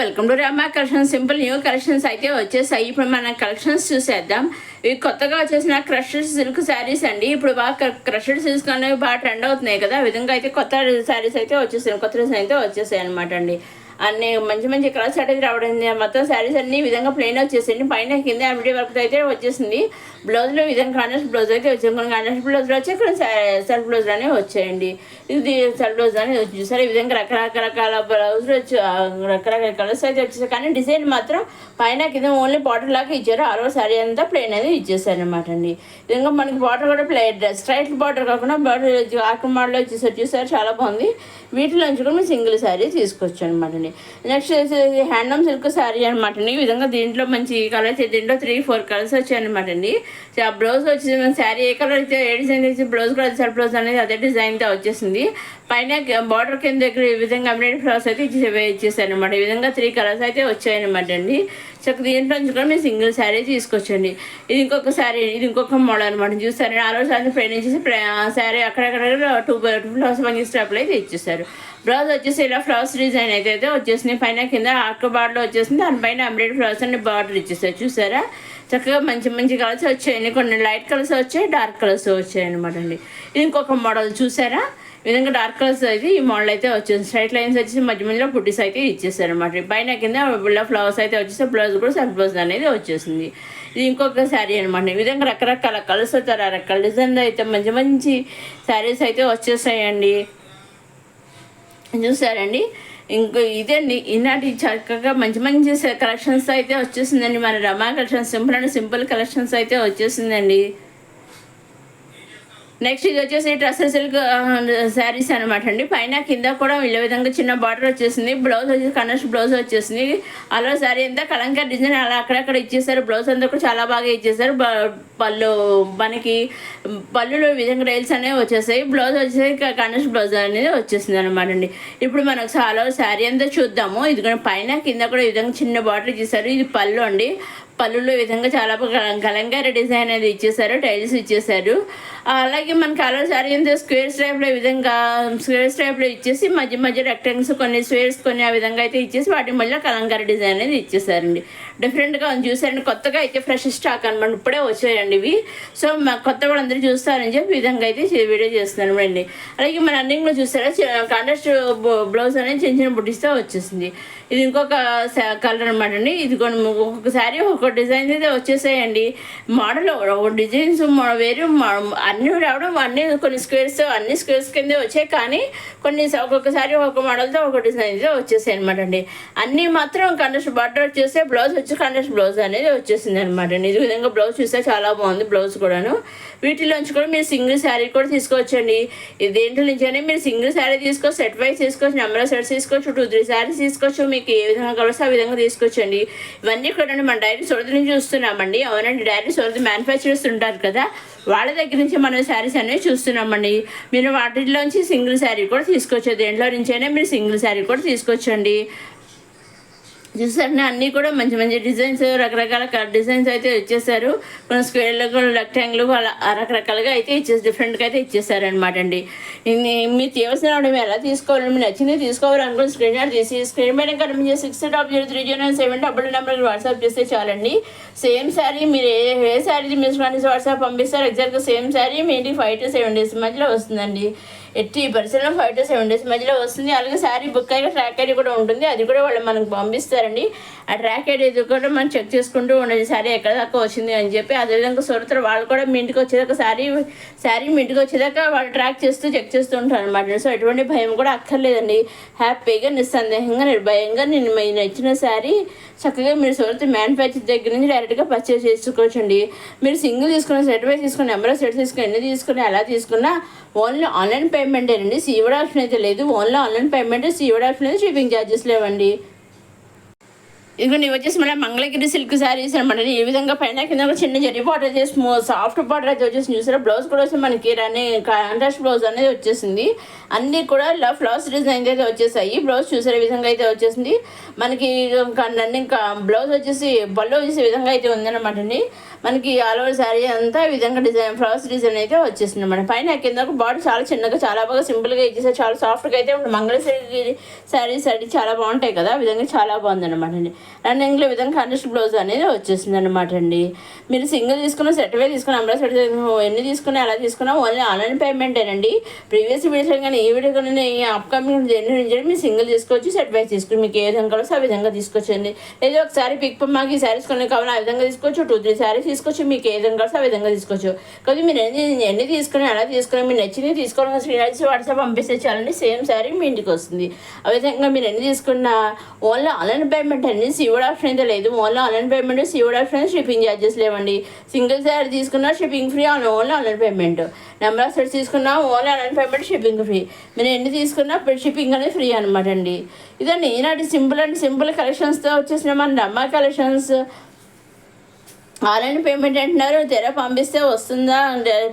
Welcome to Rama collections. Simple new collections అయితే వచ్చేసాయి. ఇప్పుడు మనం కలెక్షన్స్ చూసేద్దాం. ఇవి కొత్తగా వచ్చేసిన క్రషెడ్ సిల్క్ శారీస్ అండి. ఇప్పుడు బాగా క్రషెడ్ సిల్క్స్ అనేవి బాగా ట్రెండ్ అవుతున్నాయి కదా. ఆ విధంగా అయితే కొత్త శారీస్ అయితే వచ్చేసాయి, కొత్త డిజైన్ అయితే వచ్చేసాయి అనమాట అండి. అన్ని మంచి మంచి కలర్స్ అయితే రావడం, మొత్తం శారీస్ అన్ని విధంగా ప్లెయిన్ వచ్చేసింది. పైన కింద ఎంబ్రాయిడరీ వర్క్ అయితే వచ్చేసింది. బ్లౌజ్లో విధంగా కాంట్రాస్ట్ బ్లౌజ్ అయితే వచ్చాయి. కొన్ని కాంట్రాస్ట్ బ్లౌజ్లో వచ్చాయి, కొన్ని సెల్ఫ్ బ్లౌజ్ అనేవి వచ్చాయండి. ఇది సెల్ఫ్ బ్లౌజ్ అనేది చూసారు. ఈ విధంగా రకరకాల బ్లౌజ్లు వచ్చి రకరకాల కలర్స్ అయితే వచ్చేసాయి. కానీ డిజైన్ మాత్రం పైన కింద ఓన్లీ బార్డర్ లాగా ఇచ్చారు. ఆరో శారీ అంతా ప్లెయిన్ అనేది ఇచ్చేసారు అనమాట అండి. ఈ విధంగా మనకి బార్డర్ కూడా స్ట్రైట్ బార్డర్ కాకుండా బార్డర్ ఆకు మోడల్లో వచ్చేసారు. చూసారు, చాలా బాగుంది. వీటిలోంచి కూడా మీరు సింగిల్ శారీ తీసుకోవచ్చు అనమాట అండి. నెక్స్ట్ వచ్చేసి హ్యాండ్లూమ్ సిల్క్ శారీ అనమాట అండి. ఈ విధంగా దీంట్లో మంచి కలర్స్, దీంట్లో 3-4 కలర్స్ వచ్చాయి అనమాట అండి. ఆ బ్లౌజ్ వచ్చేసి శారీ ఏ కలర్ అయితే ఏ డిజైన్ చేసి బ్లౌజ్ కూడా సెల్ఫ్ బ్లౌజ్ అనేది అదే డిజైన్తో వచ్చేసింది. పైన బార్డర్ కింద దగ్గర ఈ విధంగా ఎంబ్రాయిడరీ ఫ్లవర్స్ అయితే ఇచ్చేసారు అనమాట. ఈ విధంగా 3 కలర్స్ అయితే వచ్చాయన్నమాట అండి. చక్క దీంట్లో నుంచి కూడా మీరు సింగిల్ శారీ తీసుకొచ్చండి. ఇది ఇంకొక శారీ, ఇది ఇంకొక మోడల్ అనమాట. చూసారు, ఆ రోజు శారీ ఫ్రెండ్ ఇచ్చేసి శారీ అక్కడక్కడ 2 ఫ్లవర్స్ మంచి స్టాప్లు అయితే ఇచ్చేసారు. బ్లౌజ్ వచ్చేసి ఇలా ఫ్లవర్స్ డిజైన్ అయితే వచ్చేసింది. పైన కింద ఆర్క్ బార్డర్ వచ్చేసింది. దానిపైన ఎంబ్రాయిడరీ ఫ్లవర్స్ అన్ని బార్డర్ ఇచ్చేసారు. చూసారా, చక్కగా మంచి మంచి కలర్స్ వచ్చాయండి. కొన్ని లైట్ కలర్స్ వచ్చాయి, డార్క్ కలర్స్ వచ్చాయి అనమాట అండి. ఇది ఇంకొక మోడల్ చూసారా, ఈ విధంగా డార్క్ కలర్స్ అయితే ఈ మోడల్ అయితే వచ్చేసి స్ట్రైట్ లైన్స్ వచ్చేసి మధ్య మధ్యలో పుట్టిస్ అయితే ఇచ్చేసారు అనమాట. పైన కింద ఫ్లవర్స్ అయితే వచ్చేసి బ్లౌజ్ కూడా సెల్ఫ్ బ్లౌజ్ అనేది వచ్చేసింది. ఇది ఇంకొక శారీ అనమాట. ఈ విధంగా రకరకాల కలర్స్ అవుతారు, రకరకాల డిజైన్లు అయితే మంచి మంచి శారీస్ అయితే వచ్చేసాయండి. చూసారండి, ఇంకో ఇదండి ఈనాటి చక్కగా మంచి మంచి కలెక్షన్స్ అయితే వచ్చేసిందండి. మన రమా కలెక్షన్స్ సింపుల్ కలెక్షన్స్ అయితే వచ్చేసిందండి. నెక్స్ట్ ఇది వచ్చేసి డ్రెస్సెస్ సిల్క్ శారీస్ అనమాట అండి. పైన కింద కూడా వీళ్ళ విధంగా చిన్న బార్డర్ వచ్చేసింది. బ్లౌజ్ వచ్చేసి కనర్స్ బ్లౌజ్ వచ్చేసింది. అలా శారీ అంతా కలంకారీ డిజైన్ అలా అక్కడక్కడ ఇచ్చేసారు. బ్లౌజ్ అంతా కూడా చాలా బాగా ఇచ్చేసారు. పళ్ళు మనకి పళ్ళులో విధంగా రైల్స్ అనేవి వచ్చేసాయి. బ్లౌజ్ వచ్చేసి కనర్స్ బ్లౌజ్ అనేది వచ్చేసింది అనమాట అండి. ఇప్పుడు మనకు చాలా శారీ అంతా చూద్దాము. ఇది కూడా పైన కింద కూడా ఈ విధంగా చిన్న బార్డర్ ఇచ్చేసారు. ఇది పళ్ళు అండి. పళ్ళులో విధంగా చాలా కలంకారీ డిజైన్ అనేది ఇచ్చేసారు, టైల్స్ ఇచ్చేసారు. అలాగే మన కలర్ శారీ అంతా స్క్వేర్స్ టైప్లో ఈ విధంగా స్క్వేర్స్ టైప్లో ఇచ్చేసి మధ్య మధ్య రెక్టాంగిల్స్ కొన్ని స్క్వేర్స్ కొన్ని ఆ విధంగా అయితే ఇచ్చేసి వాటి మధ్యలో కలంకారీ డిజైన్ అనేది ఇచ్చేసారండి. డిఫరెంట్గా ఉంది చూసారండి. కొత్తగా అయితే ఫ్రెష్ స్టాక్ అనమాట, ఇప్పుడే వచ్చాయండి ఇవి. సో కొత్త కూడా అందరూ చూస్తారని చెప్పి ఈ విధంగా అయితే వీడియో చేస్తున్నాను అండి. అలాగే మన రన్నింగ్లో చూస్తారా, కాంట్రాస్ట్ బ్లౌజ్ అనేది చిన్న చిన్న బుట్టిస్తో వచ్చేసింది. ఇది ఇంకొక కలర్ అనమాట అండి. ఇది ఒక్కొక్క శారీ ఒక్కొక్క డిజైన్స్ అయితే వచ్చేసాయండి. మోడల్ డిజైన్స్ వేరు అన్నీ రావడం, అన్నీ కొన్ని స్క్వేర్స్ అన్ని స్క్వేర్స్ కిందే వచ్చాయి. కానీ కొన్ని ఒక్కొక్కసారి ఒక మోడల్తో ఒక డిజైన్ అయితే వచ్చేసాయి అనమాట అండి. అన్నీ మాత్రం కాంట్రాస్ట్ బార్డర్ వచ్చేస్తే బ్లౌజ్ వచ్చి కాంట్రాస్ట్ బ్లౌజ్ అనేది వచ్చేసింది అనమాట అండి. ఈ విధంగా బ్లౌజ్ చూస్తే చాలా బాగుంది బ్లౌజ్ కూడాను. వీటిలోంచి కూడా మీరు సింగిల్ శారీ కూడా తీసుకోవచ్చండి. దేంట్లో నుంచైనా మీరు సింగిల్ శారీ తీసుకోవచ్చు, సెట్ వైజ్ తీసుకోవచ్చు, నెంబర్ ఆఫ్ సెట్స్ తీసుకోవచ్చు, 2-3 శారీస్ తీసుకోవచ్చు. మీకు ఏ విధంగా కావాల్సి ఆ విధంగా తీసుకోవచ్చండి. ఇవన్నీ కూడా మన డైరీ సొరది నుంచి చూస్తున్నామండి. అవునండి, డైరీ సొరది మ్యానుఫ్యాక్చరర్స్ ఉంటారు కదా, వాళ్ళ దగ్గర నుంచి మనం శారీస్ అనేవి చూస్తున్నామండి. మీరు వాటిలోంచి సింగిల్ శారీ కూడా తీసుకోవచ్చు. దేంట్లో నుంచైనా మీరు సింగిల్ శారీ కూడా తీసుకోవచ్చండి. చూసారని అన్నీ కూడా మంచి మంచి డిజైన్స్, రకరకాల డిజైన్స్ అయితే ఇచ్చేసారు. కొన్ని స్క్వేర్లు, కొన్ని రెక్టాంగిల్ అలా రకరకాలుగా అయితే డిఫరెంట్గా అయితే ఇచ్చేసారనమాట అండి. మీరు చేయవలసిన మేము ఎలా తీసుకోవాలి, మీరు నచ్చింది తీసుకోవాలనుకుని స్క్రీన్ షాట్ తీసి స్క్రీన్ పైన కనిపించే 600307 నెంబర్కి వాట్సాప్ చేస్తే చాలండి. సేమ్ శారీ మీరు ఏ శారీ మిస్ కానీ వాట్సాప్ పంపిస్తారు. ఎగ్జాక్ట్గా సేమ్ శారీ మీ ఇంటికి 5 to 7 days మధ్యలో వస్తుందండి. 80% 5 to 7 days మధ్యలో వస్తుంది. అలాగే శారీ బుక్ అయ్యే ట్రాక్ ఐడి కూడా ఉంటుంది, అది కూడా వాళ్ళు మనకు పంపిస్తారండి. ఆ ట్రాక్ ఐడి కూడా మనం చెక్ చేసుకుంటూ ఉండదు శారీ ఎక్కడ దాకా వచ్చింది అని చెప్పి. అదేవిధంగా సొరతరు వాళ్ళు కూడా మీ ఇంటికి వచ్చేదాకా శారీ మీ ఇంటికి వచ్చేదాకా వాళ్ళు ట్రాక్ చేస్తూ చెక్ చేస్తూ ఉంటారు అనమాట. సో ఎటువంటి భయం కూడా అక్కర్లేదండి. హ్యాపీగా నిస్సందేహంగా నిర్భయంగా నేను నచ్చిన శారీ చక్కగా మీరు సొరత మ్యానుఫ్యాక్చర్ దగ్గర నుంచి డైరెక్ట్గా పర్చేస్ చేసుకోవచ్చండి. మీరు సింగిల్ తీసుకున్న సెట్ వైజ్ తీసుకుని నెంబర్ ఆఫ్ సెట్స్ తీసుకుని ఎన్ని తీసుకుని ఎలా తీసుకున్నా ఓన్లీ ఆన్లైన్ పేమెంట్ అండి. సీఓడి ఆప్షన్ అయితే లేదు. Only online payment, COD option అయితే షిప్పింగ్ ఛార్జెస్ లేవండి. ఇదిగోండి వచ్చేసి మళ్ళీ మంగళగిరి సిల్క్ శారీస్ అనమాట. ఈ విధంగా పైన కింద చిన్న జరీ బార్డర్ చేసి సాఫ్ట్ బార్డర్ అయితే వచ్చేసి చూసారా. బ్లౌజ్ కూడా వచ్చి మనకి కాంట్రాస్ట్ బ్లౌజ్ అనేది వచ్చేసింది. అన్నీ కూడా ఇలా ఫ్లవర్స్ డిజైన్ అయితే వచ్చేసాయి. బ్లౌజ్ చూసారు ఈ విధంగా అయితే వచ్చేసింది. మనకి ఇంకా బ్లౌజ్ వచ్చేసి పళ్ళు వచ్చేసి విధంగా అయితే ఉందన్నమాట అండి. మనకి ఆల్ ఓవర్ శారీ అంతా ఈ విధంగా డిజైన్ ఫ్లవర్స్ డిజైన్ అయితే వచ్చేసింది అనమాట. పైన కింద బాడీ చాలా చిన్నగా చాలా బాగా సింపుల్గా ఇచ్చేసారు, చాలా సాఫ్ట్గా అయితే ఇప్పుడు మంగళగిరి శారీస్ అడి చాలా బాగుంటాయి కదా, ఆ విధంగా చాలా బాగుందన్నమాట అండి. రన్నింగ్లో ఈ విధంగా కాంట్రాస్ట్ బ్లౌజ్ అనేది వచ్చేసింది అనమాట అండి. మీరు సింగిల్ తీసుకున్న సెట్వే తీసుకున్న అంబ్రెలా సెట్ ఎన్ని తీసుకున్నా ఎలా తీసుకున్నా ఓన్లీ ఆన్లైన్ పేమెంటేనండి. ప్రీవియస్ వీడియోస్ కానీ ఈ వీడియో కానీ అప్కమింగ్ జనరేషన్ మీరు సింగిల్ తీసుకోవచ్చు, సెట్ వైజ్ తీసుకుని మీకు ఏ విధంగా కావాలో ఆ విధంగా తీసుకోవచ్చండి. లేదా ఒకసారి పిక్ మాకు ఈ శారీస్ కొన్ని కావాలి ఆ విధంగా తీసుకోవచ్చు, 2-3 శారీస్ తీసుకోవచ్చు, మీకు ఏ విధంగా కావాలో ఆ విధంగా తీసుకోవచ్చు. కాబట్టి మీరు ఎన్ని తీసుకుని ఎలా తీసుకుని మీరు నచ్చినవి తీసుకోవడం స్క్రీన్ వాట్సాప్ పంపిస్తే చాలండి, సేమ్ శారీ మీ ఇంటికి వస్తుంది. ఆ విధంగా మీరు ఎన్ని తీసుకున్నా ఓన్లీ ఆన్లైన్ పేమెంట్ అండి, సీవుడ్ ఆప్షన్ అయితే లేదు. Only online payment, COD option, shipping charges లేవండి. సింగిల్ శారీ తీసుకున్నా shipping free, only online payment. Number of sets తీసుకున్నా only online payment, shipping free. మీరు ఎన్ని తీసుకున్నా షిప్పింగ్ అనేది ఫ్రీ అనమాట అండి. ఇదండి ఈనాటి సింపుల్ అండ్ సింపుల్ కలెక్షన్స్తో వచ్చేసిన మన రమ్మ కలెక్షన్స్. ఆన్లైన్ పేమెంట్ అంటున్నారు, తెర పంపిస్తే వస్తుందా,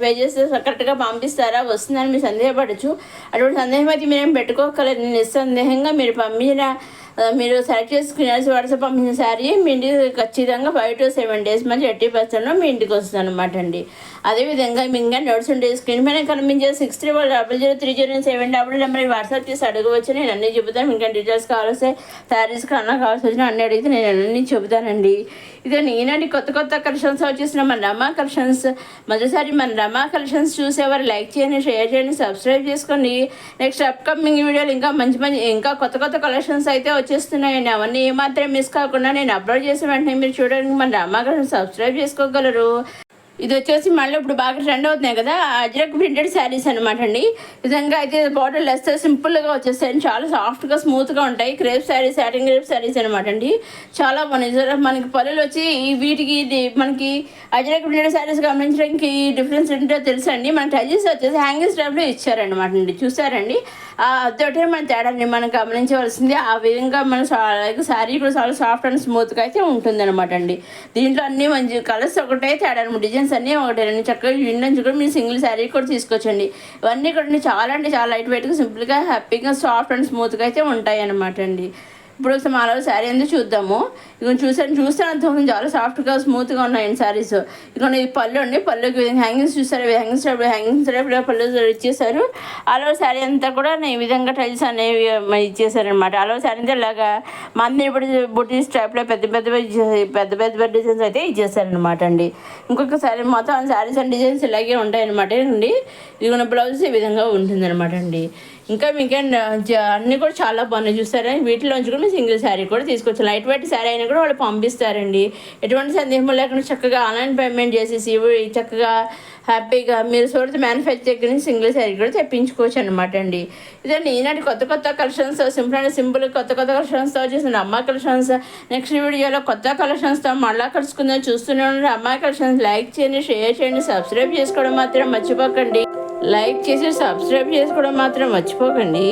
పే చేస్తే కరెక్ట్గా పంపిస్తారా, వస్తుందని మీరు సందేహపడచ్చు. అటువంటి సందేహం అయితే మీరేం పెట్టుకోగలరు. నిస్సందేహంగా మీరు సెలెక్ట్ చేసుకునే వాట్సాప్ పంపించిన శారీ మీ ఇంటికి ఖచ్చితంగా 5 to 7 days మధ్య 80% మీ ఇంటికి వస్తుంది అనమాట అండి. అదేవిధంగా మీ ఇంకా నోట్స్ ఉంటే స్క్రీన్ పైన కనిపించే 63003007 నెంబర్ వాట్సాప్ చేసి అడగవచ్చు. నేను అన్నీ చెబుతాను. ఇంకా డీటెయిల్స్ కావాల్సి శారీస్ కన్నా కావాల్సి వచ్చినా అన్నీ అడిగితే నేను అన్నీ చెబుతానండి. ఇదే ఈనాటి కొత్త కలెక్షన్స్ వచ్చేసిన మన రమా కలెక్షన్స్. మొదటిసారి మన రమా కలెక్షన్స్ చూసేవారు లైక్ చేయండి, షేర్ చేయండి, సబ్స్క్రైబ్ చేసుకోండి. నెక్స్ట్ అప్కమింగ్ వీడియోలు ఇంకా మంచి ఇంకా కొత్త కలెక్షన్స్ అయితే వచ్చేస్తున్నాయండి. అవన్నీ ఏమాత్రం మిస్ కాకుండా నేను అప్లోడ్ చేసిన వెంటనే మీరు చూడడానికి మన రమా కలెక్షన్స్ సబ్స్క్రైబ్ చేసుకోగలరు. ఇది వచ్చేసి మళ్ళీ ఇప్పుడు బాగా ట్రెండ్ అవుతున్నాయి కదా, అజ్రక్ ప్రింటెడ్ శారీస్ అనమాట అండి. విధంగా అయితే బార్డర్ లెస్ సింపుల్గా వచ్చేస్తాయి, చాలా సాఫ్ట్గా స్మూత్గా ఉంటాయి. Crepe saris, satin crepe saris అనమాట అండి. చాలా మనకి పల్లెలు వచ్చి వీటికి మనకి అజ్రక్ ప్రింటెడ్ శారీస్ గమనించడానికి డిఫరెన్స్ ఏంటో తెలుసా అండి. మన టైజెస్ వచ్చేసి హ్యాంగింగ్ స్టైల్లో ఇచ్చారనమాట అండి. చూసారండి, అదొకటే మన తేడాన్ని మనం గమనించవలసింది. ఆ విధంగా మన శారీ కూడా చాలా సాఫ్ట్ అండ్ స్మూత్గా అయితే ఉంటుంది అనమాట అండి. దీంట్లో అన్ని మంచి కలర్స్ ఒకటే తేడా, డిజైన్స్ అన్నీ ఒకటేనండి. చక్కగా విండొచ్చు కూడా మీరు సింగిల్ శారీ కూడా తీసుకోవచ్చండి. ఇవన్నీ కూడా చాలా లైట్ వెయిట్గా సింపుల్గా హ్యాపీగా సాఫ్ట్ అండ్ స్మూత్గా అయితే ఉంటాయి అనమాట అండి. ఇప్పుడు ఒకసారి మాలో శారీ ఎందుకు చూద్దాము. ఇక చూస్తాను చాలా సాఫ్ట్గా స్మూత్గా ఉన్నాయండి శారీస్. ఇక ఇది పళ్ళు అండి. పళ్ళుకి హ్యాంగింగ్స్ చూస్తారు, హ్యాంగింగ్స్ పళ్ళు ఇచ్చేసారు. అలా శారీ అంతా కూడా ఈ విధంగా టైల్స్ అనేవి ఇచ్చేసారనమాట. అలా శారీ అంతా ఇలాగా మంది ఇప్పుడు బుటీస్ టైప్లో పెద్ద డిజైన్స్ అయితే ఇచ్చేసారనమాట అండి. ఇంకొక శారీ మొత్తం శారీస్ అండ్ డిజైన్స్ ఇలాగే ఉంటాయన్నమాట అండి. ఇదిగో బ్లౌజ్ ఈ విధంగా ఉంటుందన్నమాట అండి. ఇంకా మీకే అన్నీ కూడా చాలా బాగున్నాయి చూస్తారా. వీటిలోంచి కూడా సింగిల్ శారీ కూడా తీసుకోవచ్చు. లైట్ వెయిట్ శారీ అయినా కూడా వాళ్ళు పంపిస్తారండి. ఎటువంటి సందేహం లేకుండా చక్కగా ఆన్లైన్ పేమెంట్ చేసేసి చక్కగా హ్యాపీగా మీరు సూరత్ మ్యానుఫ్యాక్చర్ దగ్గర నుంచి సింగిల్ శారీ కూడా తెప్పించుకోవచ్చు అనమాట అండి. ఇదండి ఈనాటి కొత్త కలెక్షన్స్, సింపుల్ కొత్త కలెక్షన్స్తో వచ్చేసిన అమ్మ కలెక్షన్స్. నెక్స్ట్ వీడియోలో కొత్త కలెక్షన్స్తో మళ్ళా కలుసుకుందాం. చూస్తూనే ఉండండి అమ్మ కలెక్షన్స్. లైక్ చేయండి, షేర్ చేయండి, సబ్స్క్రైబ్ చేసుకోవడం మాత్రం మర్చిపోకండి. లైక్ చేసి సబ్స్క్రైబ్ చేసుకోవడం మాత్రం మర్చిపోకండి.